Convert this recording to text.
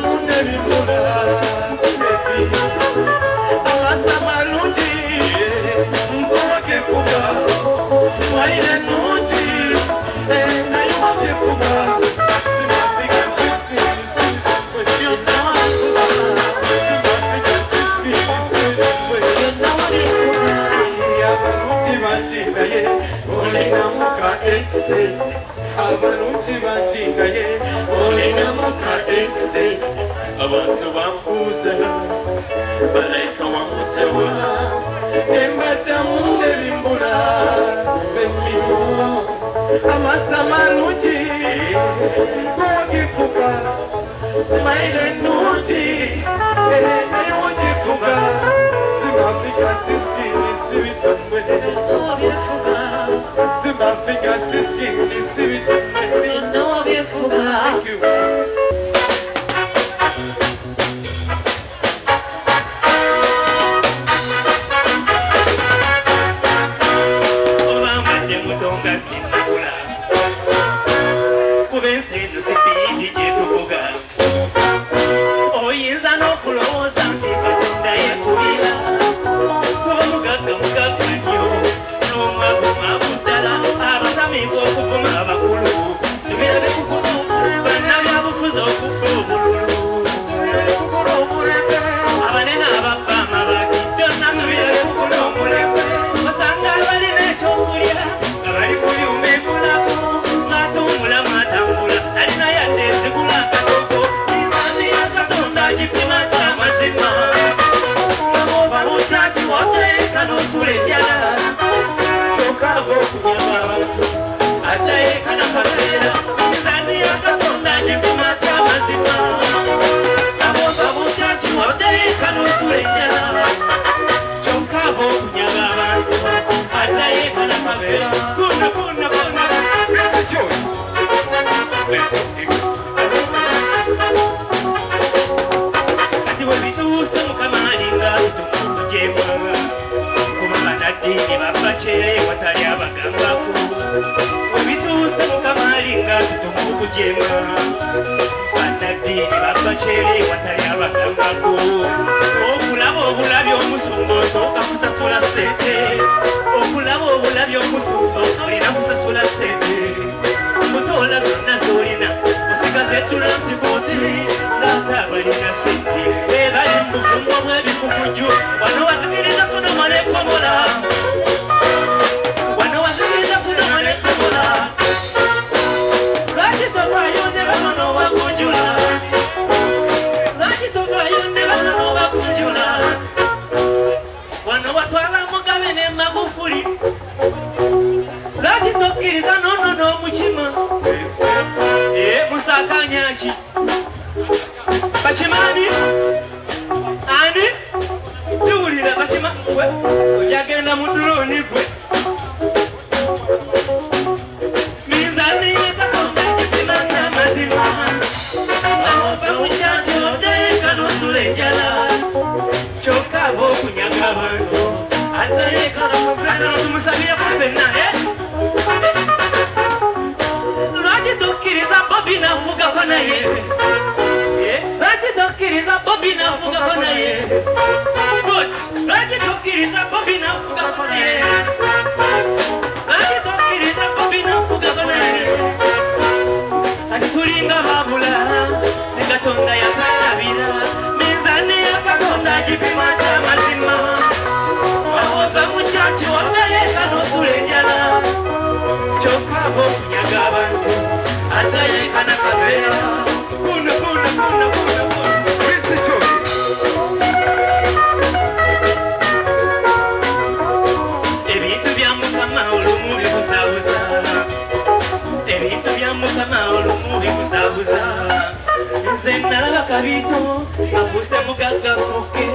munde bimula amasa malungi mpoke fuga swaile nuji na yuwa fuga excess abantu banjingaye olina muka excess abantu bampuza balayika wamutewa embadda munde bimbula bemmiwo amasa malungi gogifuga simaile nungi naye wogifuga singafika siskini sibitamwe Zimbabwe sisking ni sibiti no byefuga. Thank you. Obama de mutonga sikula. Kubense tusipindi jekuvuga. Oyinza no kulowoza nti katonda yekubira. Kuba mugaga nnyo. Abasamigo okuvuma abakulu tubirabe kukulu bannabyabufuzi okufa obululu abanene abafama baki byonna tubirabe kukulu omulekwe osanga abalina ekyokulya nga bali ku byuma ekulako ng'atumbula mwatambula alina yadde ezigula akatoko imaani ya katonda agipima kyamazima oba mukyaki wateeka n'osula enjala Kavo kunyama abantu ataye kana kapera izani akatonda nyemata mazima abo babuchachi wataye kana usulenyana Kavo kunyama abantu ataye kana kapera kuna message ati wabitusa mukamaninga tumujema Dini babachere watali abagambako Webituuse mukamalinga tutumukujema Dini babachere watali abagambako Okulaba obulabi omusumbo soka kusasula sente Okulaba obulabi omusumbo olina kusasula sente Mutola zonna zolina musigaze tulansipoti Lata balina sente Ebali mbufungo bwebikukuju Wano wazikiriza kuno malekomola no muchima musakanyaki bachimani ani siulira bachima yagenda muduroni gwe mizani yatakonda kipimana mazima aoba muchachi oteka nusulenjala chokavo kunyaga abantu atayeka numusabira kupena Tukiriza Bobby na fuga kona ye Rati tukiriza Bobby na fuga kona ye Good Rati tukiriza Bobby na fuga kona ye Rati tukiriza Bobby na fuga kona ye Ati tulinga babula Negatonda ya karabira Mizani ya katonda jipima cha mazima Wahoza muchachi wapeleka nusulenjala Chokavo kunyaga abantu Ataye kana kabera Kuna Mr. Joey Ebintu bya mukama olumubi buzabuza Ebintu bya mukama olumubi buzabuza Nze nalaba kabito Akuse mugaga fuke